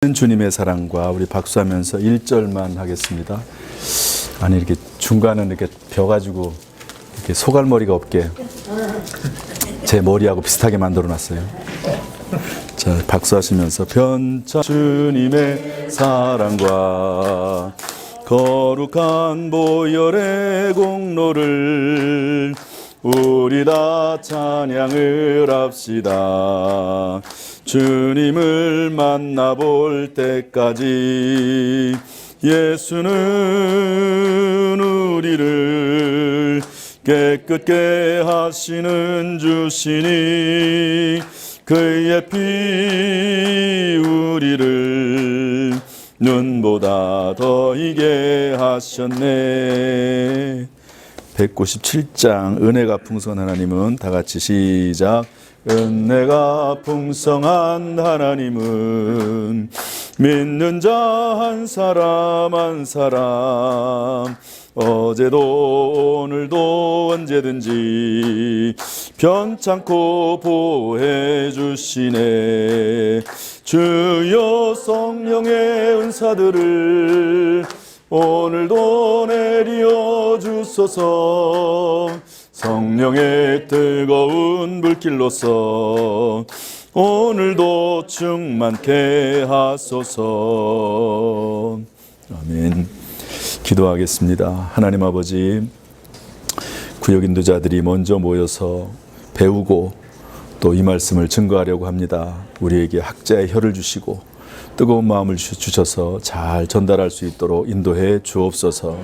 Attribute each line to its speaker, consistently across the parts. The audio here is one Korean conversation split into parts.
Speaker 1: 주님의 사랑과 우리 박수하면서 1절만 하겠습니다. 아니 이렇게 중간은 이렇게 벼가지고 이렇게 소갈머리가 없게 제 머리하고 비슷하게 만들어 놨어요. 자, 박수하시면서 변차 주님의 사랑과 거룩한 보혈의 공로를 우리 다 찬양을 합시다. 주님을 만나볼 때까지 예수는 우리를 깨끗게 하시는 주시니 그의 피 우리를 눈보다 더 이게 하셨네. 197장 은혜가 풍성한 하나님은 다 같이 시작. 은혜가 풍성한 하나님은 믿는 자 한 사람 한 사람 어제도 오늘도 언제든지 변찮고 보호해 주시네. 주여 성령의 은사들을 오늘도 내려 주소서. 성령의 뜨거운 불길로서 오늘도 충만케 하소서. 아멘. 기도하겠습니다. 하나님 아버지, 구역 인도자들이 먼저 모여서 배우고 또 이 말씀을 증거하려고 합니다. 우리에게 학자의 혀를 주시고 뜨거운 마음을 주셔서 잘 전달할 수 있도록 인도해 주옵소서.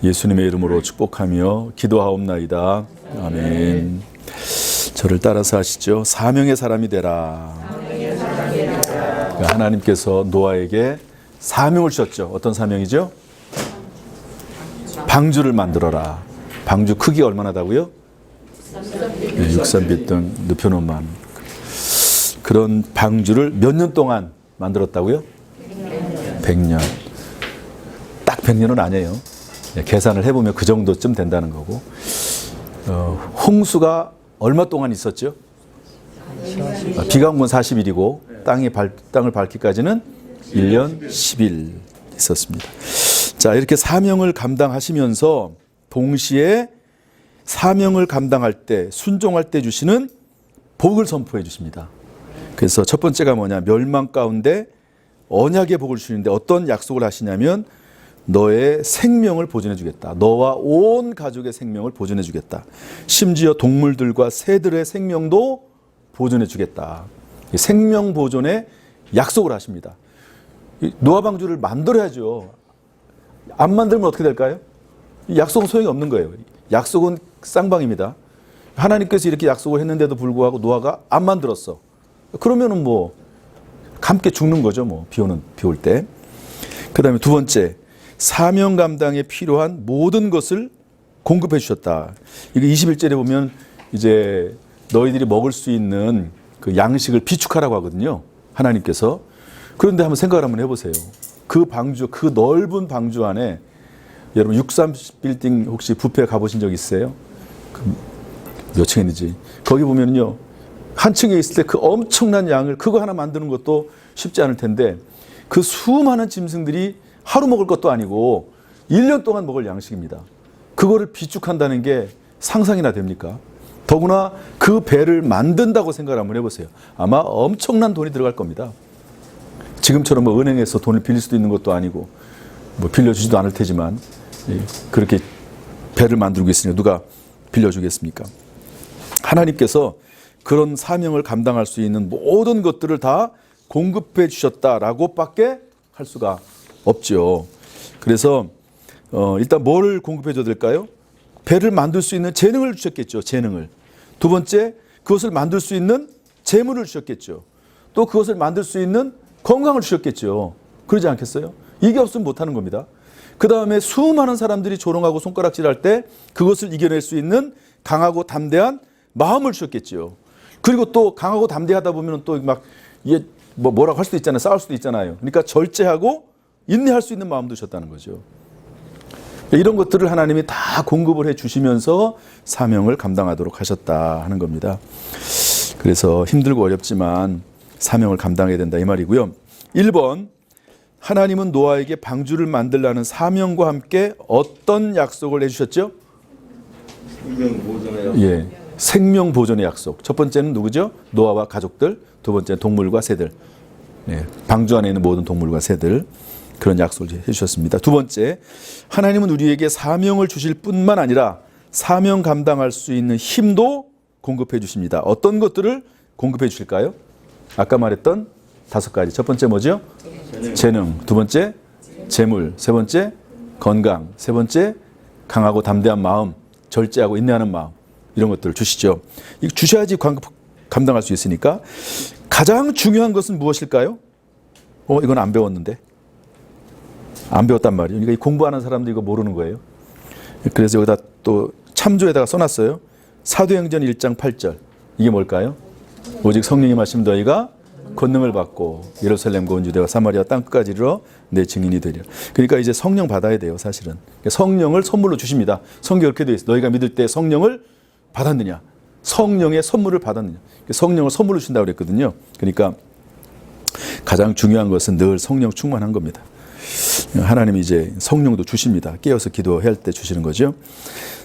Speaker 1: 예수님의 이름으로 축복하며 기도하옵나이다. 아멘. 저를 따라서 하시죠. 사명의 사람이 되라. 하나님께서 노아에게 사명을 주셨죠. 어떤 사명이죠? 방주를 만들어라. 방주 크기가 얼마나 다고요? 63빛등 눕혀놓은 그런 방주를 몇 년 동안 만들었다고요? 100년. 딱 100년은 아니에요. 계산을 해보면 그 정도쯤 된다는 거고. 홍수가 얼마 동안 있었죠? 비가 온 건 40일이고 땅을 밟기까지는 1년 10일 있었습니다. 자, 이렇게 사명을 감당하시면서 동시에 사명을 감당할 때, 순종할 때 주시는 복을 선포해 주십니다. 그래서 첫 번째가 뭐냐, 멸망 가운데 언약의 복을 주시는데 어떤 약속을 하시냐면 너의 생명을 보존해 주겠다. 너와 온 가족의 생명을 보존해 주겠다. 심지어 동물들과 새들의 생명도 보존해 주겠다. 생명 보존의 약속을 하십니다. 노아 방주를 만들어야죠. 안 만들면 어떻게 될까요? 약속은 소용이 없는 거예요. 약속은 쌍방입니다. 하나님께서 이렇게 약속을 했는데도 불구하고 노아가 안 만들었어. 그러면은 뭐 함께 죽는 거죠. 뭐 비 올 때. 그다음에 두 번째, 사명 감당에 필요한 모든 것을 공급해 주셨다. 이거 21절에 보면 이제 너희들이 먹을 수 있는 그 양식을 비축하라고 하거든요. 하나님께서. 그런데 한번 생각을 한번 해보세요. 그 방주, 그 넓은 방주 안에 여러분 63빌딩 혹시 뷔페 가보신 적 있어요? 몇 층이는지. 거기 보면요. 한 층에 있을 때 그 엄청난 양을 그거 하나 만드는 것도 쉽지 않을 텐데 그 수많은 짐승들이 하루 먹을 것도 아니고 1년 동안 먹을 양식입니다. 그거를 비축한다는 게 상상이나 됩니까? 더구나 그 배를 만든다고 생각을 한번 해보세요. 아마 엄청난 돈이 들어갈 겁니다. 지금처럼 뭐 은행에서 돈을 빌릴 수도 있는 것도 아니고 뭐 빌려주지도 않을 테지만 그렇게 배를 만들고 있으니 누가 빌려주겠습니까? 하나님께서 그런 사명을 감당할 수 있는 모든 것들을 다 공급해 주셨다라고 밖에 할 수가 없죠. 그래서 일단 뭘 공급해 줘야 될까요? 배를 만들 수 있는 재능을 주셨겠죠. 재능을. 두 번째, 그것을 만들 수 있는 재물을 주셨겠죠. 또 그것을 만들 수 있는 건강을 주셨겠죠. 그러지 않겠어요? 이게 없으면 못하는 겁니다. 그 다음에 수많은 사람들이 조롱하고 손가락질할 때 그것을 이겨낼 수 있는 강하고 담대한 마음을 주셨겠죠. 그리고 또 강하고 담대하다 보면 또 막 뭐라고 할 수도 있잖아요. 싸울 수도 있잖아요. 그러니까 절제하고 인내할 수 있는 마음도 주셨다는 거죠. 이런 것들을 하나님이 다 공급을 해 주시면서 사명을 감당하도록 하셨다 하는 겁니다. 그래서 힘들고 어렵지만 사명을 감당해야 된다 이 말이고요. 1번 하나님은 노아에게 방주를 만들라는 사명과 함께 어떤 약속을 해주셨죠? 예, 생명 보존의 약속. 첫 번째는 누구죠? 노아와 가족들. 두 번째는 동물과 새들. 예, 방주 안에 있는 모든 동물과 새들. 그런 약속을 해주셨습니다. 두 번째, 하나님은 우리에게 사명을 주실 뿐만 아니라 사명 감당할 수 있는 힘도 공급해 주십니다. 어떤 것들을 공급해 주실까요? 아까 말했던 5가지. 첫 번째 뭐죠? 재능. 두 번째, 재물. 세 번째, 건강. 세 번째, 강하고 담대한 마음. 절제하고 인내하는 마음. 이런 것들을 주시죠. 이거 주셔야지 감당할 수 있으니까. 가장 중요한 것은 무엇일까요? 이건 안 배웠는데. 안 배웠단 말이에요. 그러니까 공부하는 사람도 이거 모르는 거예요. 그래서 여기다 또 참조에다가 써놨어요. 사도행전 1장 8절. 이게 뭘까요? 오직 성령이 마시면 너희가 권능을 받고 예루살렘과 온 유대와 사마리아 땅끝까지 이르러 내 증인이 되리라. 그러니까 이제 성령 받아야 돼요, 사실은. 성령을 선물로 주십니다. 성경에 이렇게 되어 있어요. 너희가 믿을 때 성령을 받았느냐? 성령의 선물을 받았느냐? 성령을 선물로 주신다고 그랬거든요. 그러니까 가장 중요한 것은 늘 성령 충만한 겁니다. 하나님이 이제 성령도 주십니다. 깨어서 기도할 때 주시는 거죠.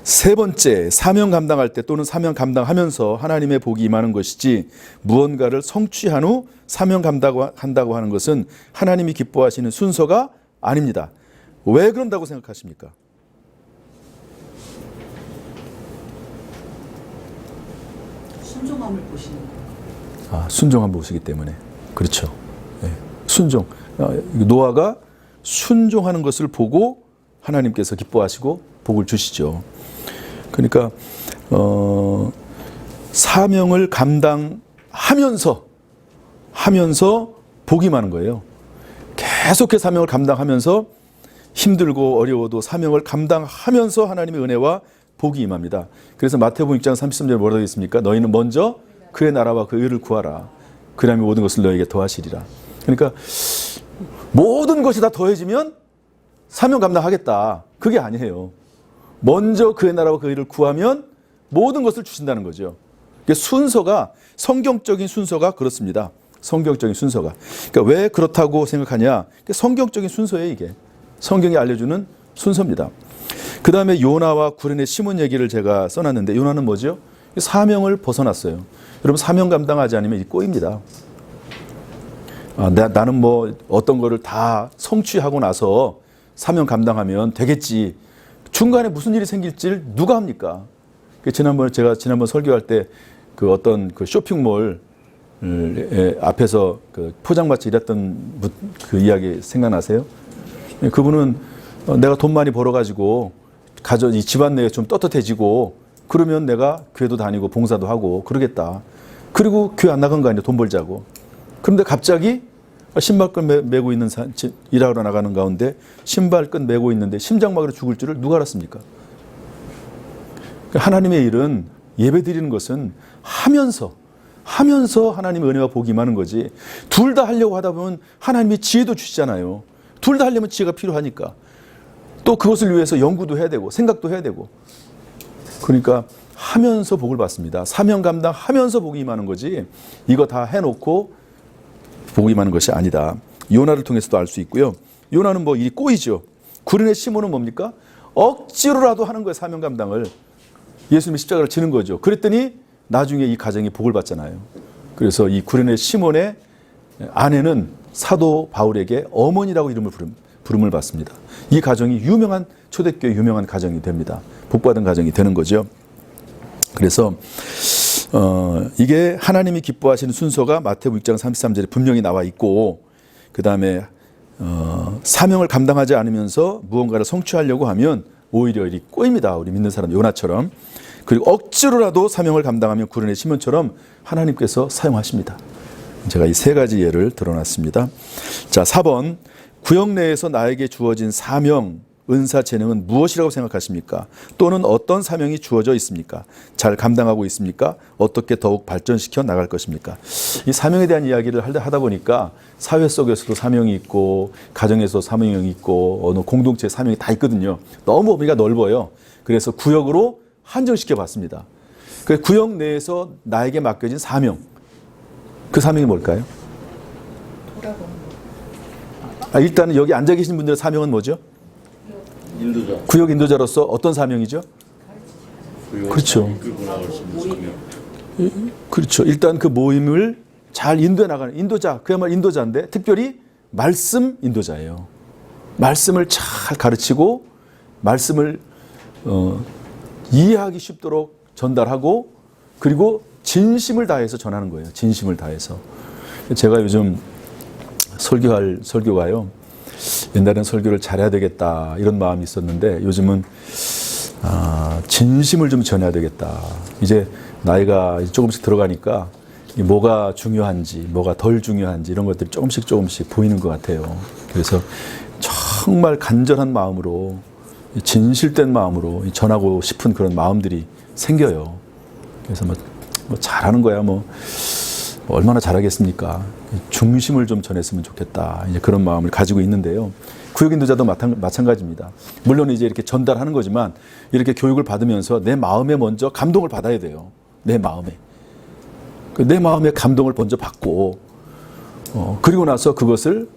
Speaker 1: 세 번째, 사명 감당할 때 또는 사명 감당하면서 하나님의 복이 임하는 것이지 무언가를 성취한 후 사명 감당한다고 하는 것은 하나님이 기뻐하시는 순서가 아닙니다. 왜 그런다고 생각하십니까?
Speaker 2: 순종함을 보시는 거예요.
Speaker 1: 순종함을 보시기 때문에. 그렇죠. 네. 순종. 노아가 순종하는 것을 보고 하나님께서 기뻐하시고 복을 주시죠. 그러니까 사명을 감당하면서 복이 많은 거예요. 계속해서 사명을 감당하면서 힘들고 어려워도 사명을 감당하면서 하나님의 은혜와 복이 임합니다. 그래서 마태복음 6장 33절에 뭐라고 되어 있습니까? 너희는 먼저 그의 나라와 그 의를 구하라. 그러면 모든 것을 너희에게 더하시리라. 그러니까 모든 것이 다 더해지면 사명 감당하겠다. 그게 아니에요. 먼저 그의 나라와 그 의를 구하면 모든 것을 주신다는 거죠. 순서가, 성경적인 순서가 그렇습니다. 성경적인 순서가. 그러니까 왜 그렇다고 생각하냐? 성경적인 순서예요, 이게. 성경이 알려주는 순서입니다. 그 다음에 요나와 구레네 시몬 얘기를 제가 써놨는데, 요나는 뭐죠? 사명을 벗어났어요. 여러분, 사명 감당하지 않으면 꼬입니다. 나는 뭐 어떤 거를 다 성취하고 나서 사명 감당하면 되겠지. 중간에 무슨 일이 생길지 누가 합니까? 제가 지난번 설교할 때 그 어떤 그 쇼핑몰 앞에서 그 포장마차 일했던 그 이야기 생각나세요? 그분은 내가 돈 많이 벌어가지고 이 집안 내에 좀 떳떳해지고 그러면 내가 교회도 다니고 봉사도 하고 그러겠다. 그리고 교회 안 나간 거 아니에요, 돈 벌자고. 그런데 갑자기 신발끈 메고 있는 일하러 나가는 가운데 신발끈 메고 있는데 심장마비로 죽을 줄을 누가 알았습니까? 하나님의 일은 예배 드리는 것은 하면서 하나님의 은혜와 복이 임하는 거지. 둘 다 하려고 하다 보면 하나님이 지혜도 주시잖아요. 둘 다 하려면 지혜가 필요하니까. 또 그것을 위해서 연구도 해야 되고 생각도 해야 되고. 그러니까 하면서 복을 받습니다. 사명 감당하면서 복이 임하는 거지. 이거 다 해놓고 복이 임하는 것이 아니다. 요나를 통해서도 알 수 있고요. 요나는 뭐 일이 꼬이죠. 구레네 시몬은 뭡니까? 억지로라도 하는 거예요, 사명 감당을. 예수님이 십자가를 지는 거죠. 그랬더니 나중에 이 가정이 복을 받잖아요. 그래서 이 구레네 시몬의 아내는 사도 바울에게 어머니라고 부름을 받습니다. 이 가정이 유명한 초대교회 유명한 가정이 됩니다. 복받은 가정이 되는 거죠. 그래서 이게 하나님이 기뻐하시는 순서가 마태복음 6장 33절에 분명히 나와 있고, 그 다음에 사명을 감당하지 않으면서 무언가를 성취하려고 하면 오히려 일이 꼬입니다. 우리 믿는 사람 요나처럼. 그리고 억지로라도 사명을 감당하면 구레네 시몬처럼 하나님께서 사용하십니다. 제가 이 세 가지 예를 들어놨습니다. 자, 4번. 구역 내에서 나에게 주어진 사명, 은사, 재능은 무엇이라고 생각하십니까? 또는 어떤 사명이 주어져 있습니까? 잘 감당하고 있습니까? 어떻게 더욱 발전시켜 나갈 것입니까? 이 사명에 대한 이야기를 하다 보니까 사회 속에서도 사명이 있고 가정에서 사명이 있고 어느 공동체 사명이 다 있거든요. 너무 범위가 넓어요. 그래서 구역으로 한정시켜 봤습니다. 그 구역 내에서 나에게 맡겨진 사명, 그 사명이 뭘까요? 일단은 여기 앉아 계신 분들의 사명은 뭐죠?
Speaker 2: 인도자.
Speaker 1: 구역 인도자로서 어떤 사명이죠? 그렇죠.
Speaker 2: 이끌고 나갈 수 있는 사명.
Speaker 1: 그렇죠. 일단 그 모임을 잘 인도해 나가는 인도자, 그야말로 인도자인데 특별히 말씀 인도자예요. 말씀을 잘 가르치고 말씀을 이해하기 쉽도록 전달하고 그리고 진심을 다해서 전하는 거예요. 진심을 다해서. 제가 요즘 설교할 설교가요. 옛날에는 설교를 잘해야 되겠다 이런 마음이 있었는데 요즘은 진심을 좀 전해야 되겠다. 이제 나이가 조금씩 들어가니까 뭐가 중요한지 뭐가 덜 중요한지 이런 것들이 조금씩 보이는 것 같아요. 그래서 정말 간절한 마음으로 진실된 마음으로 전하고 싶은 그런 마음들이 생겨요. 그래서 뭐 잘하는 거야 뭐 얼마나 잘하겠습니까? 중심을 좀 전했으면 좋겠다. 이제 그런 마음을 가지고 있는데요. 구역 인도자도 마찬가지입니다. 물론 이제 이렇게 전달하는 거지만 이렇게 교육을 받으면서 내 마음에 먼저 감동을 받아야 돼요. 내 마음에. 내 마음에 감동을 먼저 받고 그리고 나서 그것을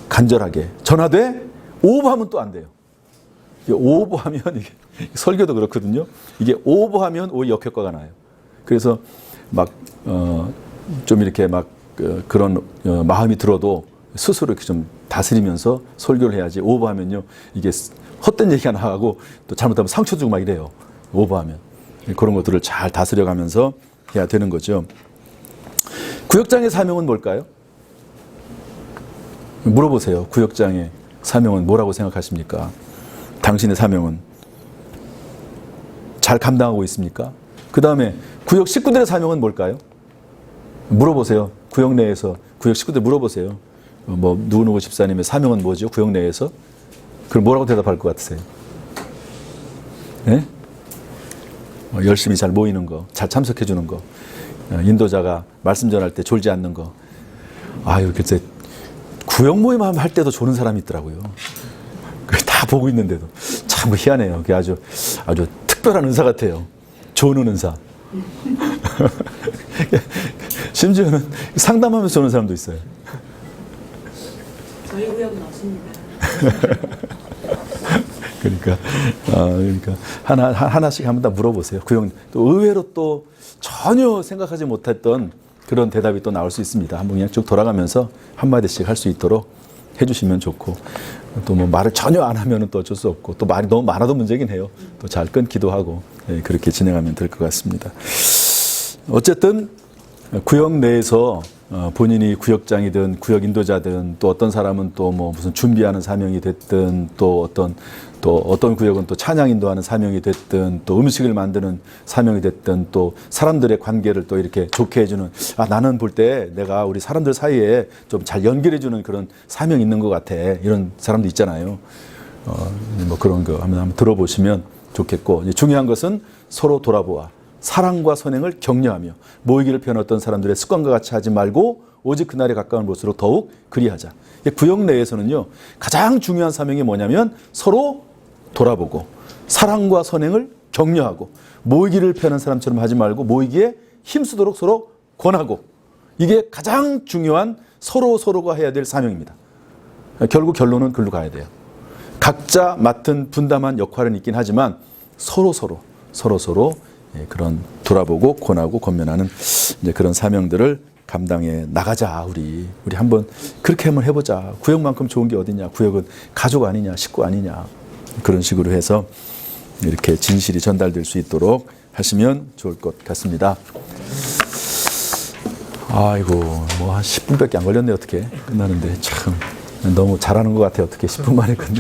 Speaker 1: 간절하게 전하되 오버하면 또 안 돼요. 오버하면 이게 설교도 그렇거든요. 이게 오버하면 오히려 역효과가 나요. 그래서 막 좀 이렇게 막 그런 마음이 들어도 스스로 이렇게 좀 다스리면서 설교를 해야지. 오버하면요 이게 헛된 얘기가 나가고 또 잘못하면 상처 주고 막 이래요. 오버하면 그런 것들을 잘 다스려가면서 해야 되는 거죠. 구역장의 사명은 뭘까요? 물어보세요. 구역장의 사명은 뭐라고 생각하십니까? 당신의 사명은 잘 감당하고 있습니까? 그 다음에 구역 식구들의 사명은 뭘까요? 물어보세요. 구역 내에서 구역 식구들 물어보세요. 뭐 누구누구 집사님의 사명은 뭐죠? 구역 내에서? 그럼 뭐라고 대답할 것 같으세요? 네? 열심히 잘 모이는 거, 잘 참석해 주는 거, 인도자가 말씀 전할 때 졸지 않는 거. 아유, 글쎄 구역 모임 할 때도 조는 사람이 있더라고요. 다 보고 있는데도 참 희한해요. 그게 아주 특별한 은사 같아요. 조는 은사. 심지어는 상담하면서 조는 사람도 있어요.
Speaker 3: 저희 구역은 없습니다.
Speaker 1: 그러니까 하나씩 한번 다 물어보세요. 구역 또 의외로 또 전혀 생각하지 못했던 그런 대답이 또 나올 수 있습니다. 한번 그냥 쭉 돌아가면서 한 마디씩 할 수 있도록 해주시면 좋고 또 뭐 말을 전혀 안 하면은 또 어쩔 수 없고 또 말이 너무 많아도 문제긴 해요. 또 잘 끊기도 하고 그렇게 진행하면 될 것 같습니다. 어쨌든 구역 내에서 본인이 구역장이든 구역 인도자든 또 어떤 사람은 또 뭐 무슨 준비하는 사명이 됐든 또 어떤 구역은 또 찬양 인도하는 사명이 됐든 또 음식을 만드는 사명이 됐든 또 사람들의 관계를 또 이렇게 좋게 해주는 나는 볼 때 내가 우리 사람들 사이에 좀 잘 연결해주는 그런 사명이 있는 것 같아 이런 사람도 있잖아요. 뭐 그런 거 한번 들어보시면 좋겠고 중요한 것은 서로 돌아보아 사랑과 선행을 격려하며 모이기를 펴놓았던 사람들의 습관과 같이 하지 말고 오직 그날에 가까운 곳으로 더욱 그리하자. 구역 내에서는요 가장 중요한 사명이 뭐냐면 서로 돌아보고 사랑과 선행을 격려하고 모이기를 펴는 사람처럼 하지 말고 모이기에 힘쓰도록 서로 권하고 이게 가장 중요한 서로가 해야 될 사명입니다. 결국 결론은 글로 가야 돼요. 각자 맡은 분담한 역할은 있긴 하지만 서로 그런 돌아보고 권하고 권면하는 이제 그런 사명들을 감당해 나가자. 우리 한번 그렇게 한번 해보자. 구역만큼 좋은 게 어디냐. 구역은 가족 아니냐, 식구 아니냐. 그런 식으로 해서 이렇게 진실이 전달될 수 있도록 하시면 좋을 것 같습니다. 아이고, 뭐 한 10분밖에 안 걸렸네. 어떻게 끝나는데 참 너무 잘하는 것 같아요. 어떻게 10분 만에 끝내.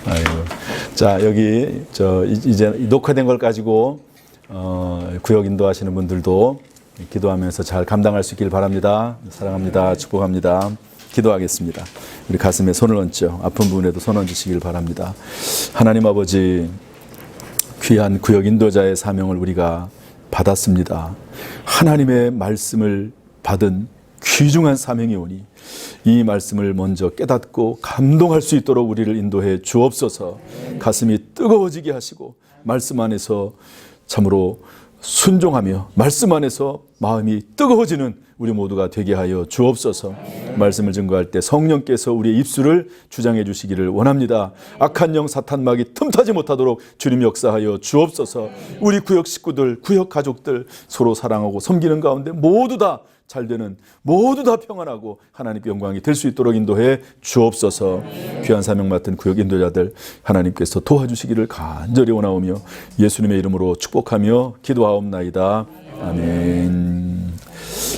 Speaker 1: 아이고. 자, 여기 이제 녹화된 걸 가지고 구역 인도하시는 분들도 기도하면서 잘 감당할 수 있길 바랍니다. 사랑합니다. 축복합니다. 기도하겠습니다. 우리 가슴에 손을 얹죠. 아픈 부분에도 손 얹으시길 바랍니다. 하나님 아버지, 귀한 구역 인도자의 사명을 우리가 받았습니다. 하나님의 말씀을 받은 귀중한 사명이 오니 이 말씀을 먼저 깨닫고 감동할 수 있도록 우리를 인도해 주옵소서. 가슴이 뜨거워지게 하시고 말씀 안에서 참으로 순종하며 말씀 안에서 마음이 뜨거워지는 우리 모두가 되게 하여 주옵소서. 말씀을 증거할 때 성령께서 우리의 입술을 주장해 주시기를 원합니다. 악한 영 사탄막이 틈타지 못하도록 주님 역사하여 주옵소서. 우리 구역 식구들, 구역 가족들 서로 사랑하고 섬기는 가운데 모두 다 잘되는, 모두 다 평안하고 하나님께 영광이 될 수 있도록 인도해 주옵소서. 귀한 사명 맡은 구역 인도자들 하나님께서 도와주시기를 간절히 원하오며 예수님의 이름으로 축복하며 기도하옵나이다. 아멘.